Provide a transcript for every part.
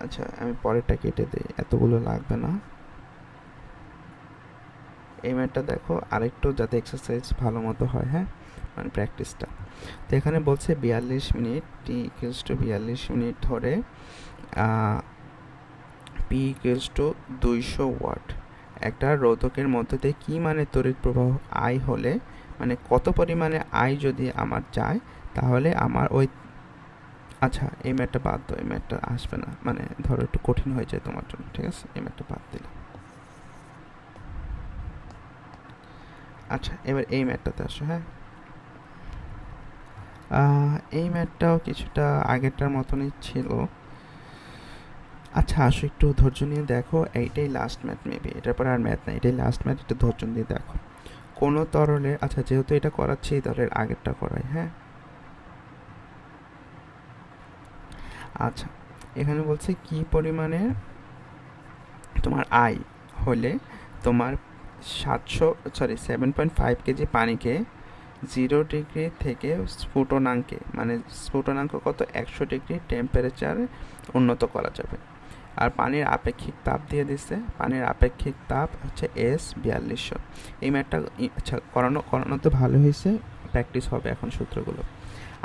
আচ্ছা আমি পরেরটা কেটে দিই, এতগুলো লাগবে না। এই ম্যাথটা দেখো আরেকটু যাতে এক্সারসাইজ ভালো মতো হয়, হ্যাঁ, মানে প্র্যাকটিসটা। তো এখানে বলছে 42 minute, T equals to 42 minute ধরে পি ইকুয়ালস টু 200 ওয়াট একটা রোধকের মধ্যে দিয়ে কী মানে তড়িৎ প্রবাহ আই হলে, মানে কত পরিমাণে আই যদি আমার যায় তাহলে আমার ওই, আচ্ছা এই ম্যাথটা বাদ দাও, এই ম্যাথটা আসবে না, মানে ধরো একটু কঠিন হয়ে যায় তোমার জন্য, ঠিক আছে, এই ম্যাথটা বাদ দিলাম। আচ্ছা এবার এই ম্যাথটাতে আসো, হ্যাঁ। এই ম্যাথটাও কিছুটা আগেরটার মতনই ছিল। আচ্ছা আসো একটু ধৈর্য নিয়ে দেখো, এইটাই লাস্ট ম্যাথ মেবি, এটার পর আর ম্যাথ নাই, এটাই লাস্ট ম্যাথ, একটু ধৈর্য দিয়ে দেখো। কোনো তরলে, আচ্ছা যেহেতু এটা করাচ্ছি তরলের আগেরটা করাই, হ্যাঁ। আচ্ছা এখানে বলছে কি পরিমাণে তোমার আই হলে তোমার 7.5 কেজি পানিকে 0 ডিগ্রি থেকে স্ফুটনাঙ্কে, মানে স্ফুটনাঙ্ক কত, 100 ডিগ্রি টেম্পারেচারে উন্নত করা যাবে। আর পানির আপেক্ষিক তাপ দিয়ে দিচ্ছে, পানির আপেক্ষিক তাপ হচ্ছে এস 4200। এই ম্যাথটা আচ্ছা করানো করানো তো ভালো হয়েছে, প্র্যাকটিস হবে এখন সূত্রগুলো।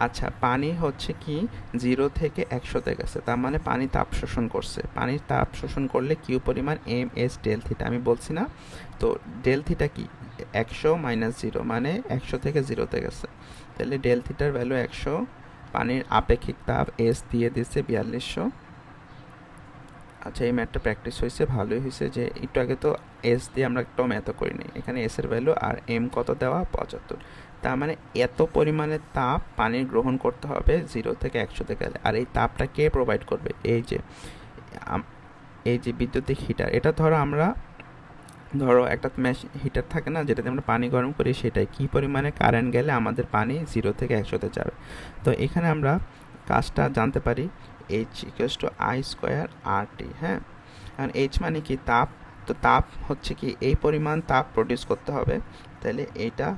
আচ্ছা পানি হচ্ছে কি 0 থেকে 100-তে গেছে, তার মানে পানি তাপ শোষণ করছে, পানির তাপ শোষণ করলে কিউ পরিমাণ এম এস ডেল থিটা, আমি বলছি না, তো ডেল থিটা কি 100 মাইনাস 0, মানে 100 থেকে 0-তে গেছে, তাহলে ডেল থিটার ভ্যালু 100, পানির আপেক্ষিক তাপ এস দিয়ে দিচ্ছে 4200। আচ্ছা এই ম্যাথটা প্র্যাকটিস হয়েছে, ভালোই হয়েছে, যে একটু আগে তো এস দিয়ে আমরা একটাও ম্যাথও করিনি, এখানে এস এর ভ্যালু আর এম কত দেওয়া 75, তার মানে এত পরিমাণে তাপ পানির গ্রহণ করতে হবে 0 থেকে 100-তে গেলে। আর এই তাপটা কে প্রোভাইড করবে, এই যে বৈদ্যুতিক হিটার, এটা ধরো একটা হিটার থাকে না যেটাতে আমরা পানি গরম করি, সেটাই কি পরিমাণে কারেন্ট গেলে আমাদের পানি 0 থেকে 100-তে যাবে। তো এখানে আমরা কাজটা জানতে পারি, H equals to I square R T, হ্যাঁ। কারণ এইচ মানে কি তাপ, তো তাপ হচ্ছে কি এই পরিমাণ তাপ প্রডিউস করতে হবে, তাহলে এইটা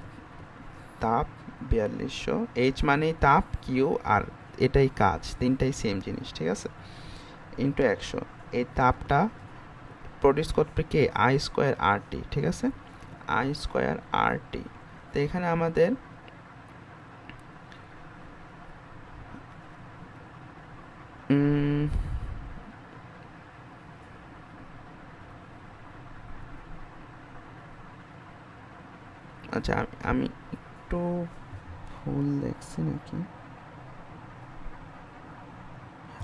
তাপ 4200, এইচ মানেই তাপ, কিউ আর এটাই কাজ, তিনটাই সেম জিনিস, ঠিক আছে, ইন্টু 100, এই তাপটা প্রডিউস করবে কে, আই স্কোয়ার আর টি, ঠিক আছে, আই স্কোয়ার আর টি। তো এখানে আমাদের আচ্ছা আমি একটু ভুল দেখছি নাকি,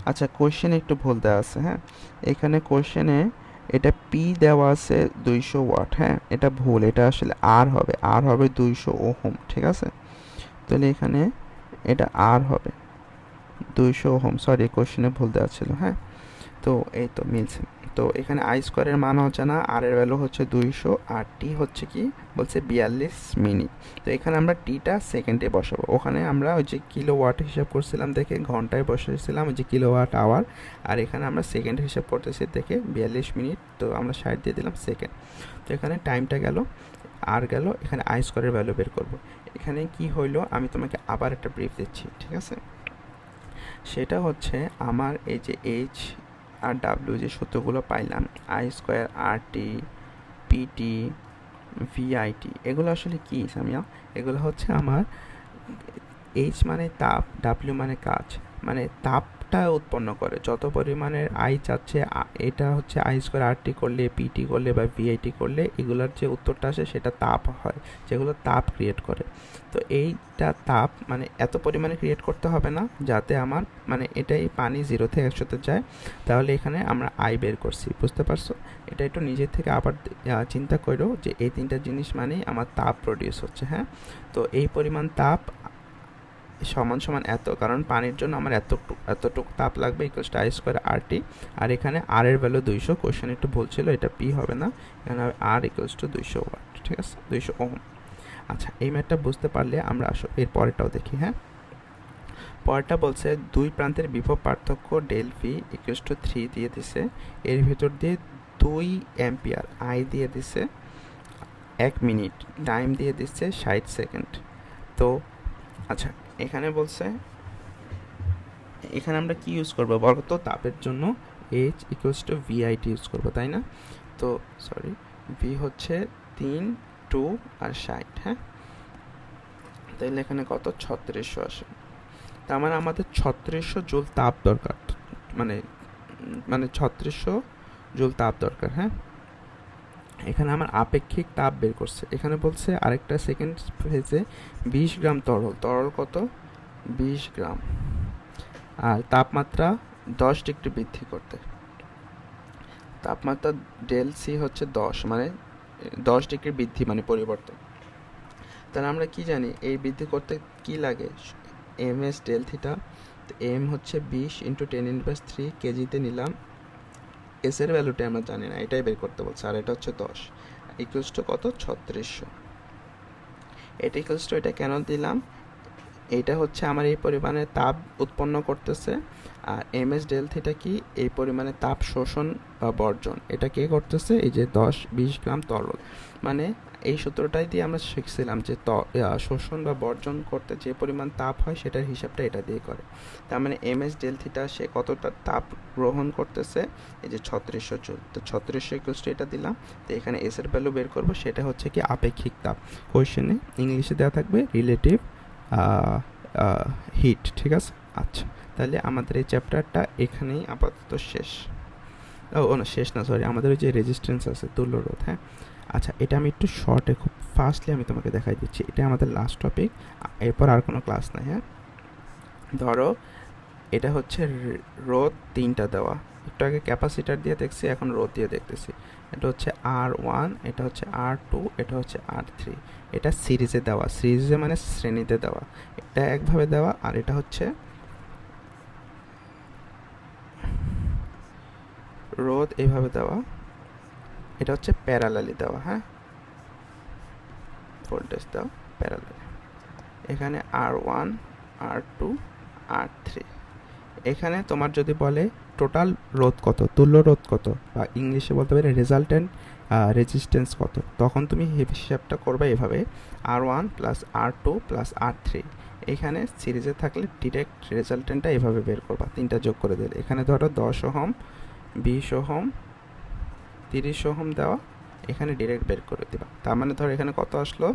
আচ্ছা কোশ্চেনে একটু ভুল দেওয়া আছে, হ্যাঁ, এখানে কোশ্চেনে এটা পি দেওয়া আছে 200 ওয়াট, হ্যাঁ, এটা ভুল, এটা আসলে আর হবে 200 ওহম, ঠিক আছে, তাহলে এখানে এটা আর হবে 200 ওহম, সরি কোশ্চেনে ভুল দেওয়া ছিল, হ্যাঁ। তো এই তো মিলছে। তো এখানে আই স্কোয়ারের মান হচ্ছে না, আর এর ভ্যালু হচ্ছে 200, আর টি হচ্ছে কি বলছে 42 মিনিট। তো এখানে আমরা টিটা সেকেন্ডে বসাবো, ওখানে আমরা ওই যে কিলো ওয়াট হিসাব করছিলাম দেখে ঘন্টায় বসেছিলাম ওই যে কিলো ওয়াট আওয়ার, আর এখানে আমরা সেকেন্ড হিসাব করতেছি দেখে 42 মিনিট, তো আমরা 60 দিয়ে দিলাম সেকেন্ড। তো এখানে টাইমটা গেল আর গেল, এখানে আই স্কোয়ারের ভ্যালু বের করবো। এখানে কি হইলো আমি তোমাকে আবার একটা ব্রিফ দিচ্ছি, ঠিক আছে, সেটা হচ্ছে আমার এই যে এইচ আর ডাব্লিউ যে সূত্রগুলো পাইলাম, I square R T, PT, VIT, এগুলো আসলে কি সামিয়া, এগুলো হচ্ছে আমার এইচ মানে তাপ, ডাব্লিউ মানে কাজ, মানে তাপটা উৎপন্ন করে যত পরিমাণের আই চাচ্ছে, এটা হচ্ছে আই স্কোয়ার আর টি করলে, পিটি করলে বা ভিআইটি করলে এগুলোর যে উত্তরটা আসে সেটা তাপ হয়, যেগুলো তাপ ক্রিয়েট করে। তো এইটা তাপ মানে এত পরিমাণে ক্রিয়েট করতে হবে না যাতে আমার, মানে এটাই পানি 0 থেকে 100-তে যায়, তাহলে এখানে আমরা আই বের করছি, বুঝতে পারছো, এটা একটু নিজের থেকে আবার চিন্তা করো যে এই তিনটা জিনিস মানেই আমার তাপ প্রডিউস হচ্ছে, হ্যাঁ। তো এই পরিমাণ তাপ সমান সমান এত, কারণ পানির জন্য আমার এতটুকু তাপ লাগবে, ইকুয়ালস টু আই স্কোয়ার আর টি, আর এখানে আর এর ভ্যালু 200, কোশ্চেন একটু ভুল ছিল, এটা পি হবে না, এখানে হবে আর ইকুয়ালস টু 200 ওয়াট, ঠিক আছে, 200 ওহম। আচ্ছা এই ম্যাথটা বুঝতে পারলে আমরা আসো এর পরেরটাও দেখি, হ্যাঁ। পরেরটা বলছে দুই প্রান্তের বিভব পার্থক্য ডেল ভি ইকুয়ালস টু 3 দিয়ে দিছে, এর ভিতর দিয়ে 2 অ্যাম্পিয়ার আই দিয়ে দিছে, 1 মিনিট টাইম দিয়ে দিচ্ছে 60 সেকেন্ড। তো আচ্ছা এখানে বলছে, এখানে আমরা কি ইউজ করবো বলতো তাপের জন্য, H equals two VIT use করবো, তাই না? তো সরি, ভি হচ্ছে 3, 2 আর 60, হ্যাঁ? তাইলে এখানে কত 3600 আসে। তার মানে আমাদের 3600 জুল তাপ দরকার, মানে 3600 জুল তাপ দরকার, হ্যাঁ? এখানে আমার আপেক্ষিক তাপ বের করছে। এখানে বলছে আরেকটা সেকেন্ড ফেজে 20 গ্রাম তরল কত 20 গ্রাম, আর তাপমাত্রা 10 ডিগ্রি বৃদ্ধি করতে। তাপমাত্রা ডেল সি হচ্ছে 10, মানে 10 ডিগ্রি বৃদ্ধি মানে পরিবর্তন। তাহলে আমরা কি জানি এই বৃদ্ধি করতে কি লাগে, M S del theta. M হচ্ছে 20 ইন্টু 10⁻³ কেজিতে নিলাম, এস এর ভ্যালুটা আমরা জানি না, এটাই বের করতে বলছে, আর এটা হচ্ছে 10 ইকুয়ালস টু কত 3600। এটা ইকুয়ালস টু এটা কেন দিলাম, এইটা হচ্ছে আমার এই পরিমাণে তাপ উৎপন্ন করতেছে, আর এম এস ডেল থিটা কি এই পরিমাণে তাপ শোষণ বা বর্জন, এটা কে করতেছে, এই যে 10-20 গ্রাম তরল। মানে এই সূত্রটাই দিয়ে আমরা শিখছিলাম যে শোষণ বা বর্জন করতে যে পরিমাণ তাপ হয় সেটার হিসাবটা এটা দিয়ে করে। তার মানে এম এস ডেল থিটা সে কতটা তাপ গ্রহণ করতেছে, এই যে 3600 জুল। তো 3600 ইকুয়ালস টু এটা দিলাম। তো এখানে এস এর ভ্যালু বের করবো, সেটা হচ্ছে কি আপেক্ষিক তাপ। কোয়েশ্চেনে ইংলিশে দেওয়া থাকবে রিলেটিভ হিট, ঠিক আছে? আচ্ছা, তাহলে আমাদের এই চ্যাপ্টারটা এখানেই আপাতত শেষ। ও না, শেষ না, সরি, আমাদের ওই যে রেজিস্ট্যান্স আছে, তুল্যরোধ, হ্যাঁ? আচ্ছা, এটা আমি একটু শর্টে খুব ফাস্টলি আমি তোমাকে দেখাই দিচ্ছি। এটা আমাদের লাস্ট টপিক, এরপর আর কোনো ক্লাস নাই, হ্যাঁ? ধরো এটা হচ্ছে রোধ 3টা দেওয়া, একটু আগে ক্যাপাসিটার দিয়ে দেখছি, এখন রোধ দিয়ে দেখতেছি। এটা হচ্ছে R1, এটা হচ্ছে R2, এটা হচ্ছে R3। এটা সিরিজে দেওয়া, সিরিজে মানে শ্রেণীতে দেওয়া, এটা একভাবে দেওয়া, আর এটা হচ্ছে রোধ এইভাবে দেওয়া, এটা হচ্ছে প্যারালালি দেওয়া, হ্যাঁ? ভোল্টেজ দেওয়া প্যারালালি। এখানে R1, R2, R3। এখানে তোমার যদি বলে টোটাল রোধ কত, তুল্য রোধ কত, বা ইংলিশে বলতে পারে রেজাল্টেন্ট রেজিস্ট্যান্স কত, তখন তুমি হিসাবটা করবে এভাবে, R1 plus R2 plus R3। এখানে সিরিজে থাকলে ডিরেক্ট রেজাল্টেন্টটা এভাবে বের করবা, 3টা যোগ করে দিলে। এখানে ধরো 10 ওহম, 20 ওহম, 30 ওহম দেওয়া, এখানে ডিরেক্ট বের করে দিবা। তার মানে ধরো এখানে কত আসলো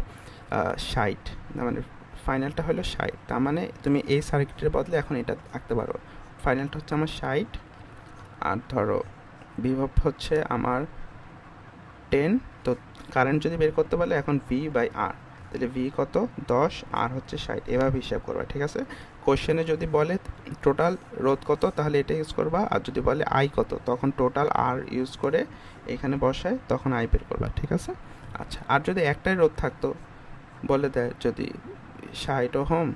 60, তার মানে ফাইনালটা হলো 60। তার মানে তুমি এই সার্কিটের বদলে এখন এটা আঁকতে পারো, ফাইনালটা হচ্ছে আমার 60, আর ধরো বিভব হচ্ছে আমার 10। তো কারেন্ট যদি বের করতে পারলে এখন ভি বাই আর, তাহলে ভি কত 10, আর হচ্ছে 60, এভাবে হিসাব করবা, ঠিক আছে? কোশ্চেনে যদি বলে টোটাল রোধ কত, তাহলে এটা ইউজ করবা, আর যদি বলে আই কত, তখন টোটাল আর ইউজ করে এখানে বসায় তখন আই বের করবা, ঠিক আছে? আচ্ছা, আর যদি একটাই রোধ থাকতো, বলে দেয় যদি 60 ওহম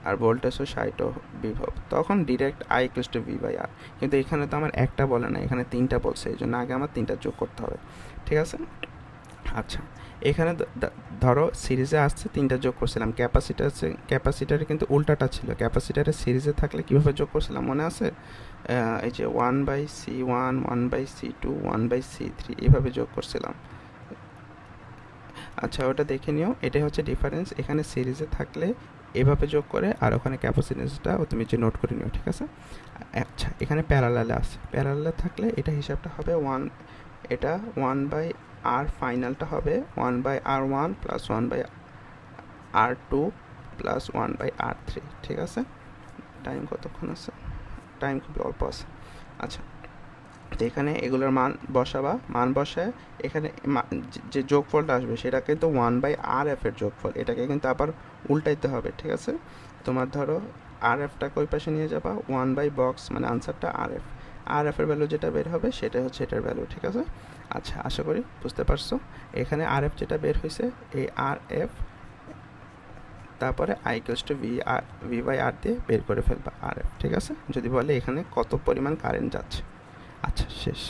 আর ভোল্টেজও 60 বিভব, তখন direct I equals to V by R. কিন্তু এখানে তো আমার একটা বলে না, এখানে 3টা বলছে, এই জন্য আগে আমার 3টা যোগ করতে হবে, ঠিক আছে? আচ্ছা, এখানে ধরো সিরিজে আসছে 3টা যোগ করছিলাম, ক্যাপাসিটারে কিন্তু উল্টাটা ছিল, ক্যাপাসিটারে সিরিজে থাকলে কীভাবে যোগ করছিলাম মনে আছে? এই যে 1/C1, 1/C2, 1/C3 এভাবে যোগ করছিলাম। আচ্ছা, ওটা দেখে নিও, এটাই হচ্ছে ডিফারেন্স। এখানে সিরিজে থাকলে এভাবে যোগ করে, আর ওখানে ক্যাপাসিটেন্সটা তুমি যে নোট করে নিও, ঠিক আছে? আচ্ছা, এখানে প্যারালালে আছে, প্যারালালে থাকলে এটা হিসাবটা হবে 1, এটা 1/R, ফাইনালটা হবে 1/R1 plus 1/R2 plus 1/R3, ঠিক আছে? টাইম কতক্ষণ আছে? টাইম খুব অল্প আছে। আচ্ছা, তো এখানে এগুলোর মান বসাবা, মান বসায় এখানে যে যোগফলটা আসবে সেটা কিন্তু 1/RF এর যোগফল, এটাকে কিন্তু আবার উল্টাইতে হবে, ঠিক আছে? তোমার ধরো RFটাকে ওই পাশে নিয়ে যাবা, 1/বক্স মানে আনসারটা RF এর ভ্যালু যেটা বের হবে সেটা হচ্ছে এটার ভ্যালু, ঠিক আছে? আচ্ছা, আশা করি বুঝতে পারছো। এখানে RF যেটা বের হয়েছে, এই RF তারপরে I equals to V by R দিয়ে বের করে ফেলবা RF, ঠিক আছে? যদি বলে এখানে কত পরিমাণ কারেন্ট যাচ্ছে। আচ্ছা, শেষ।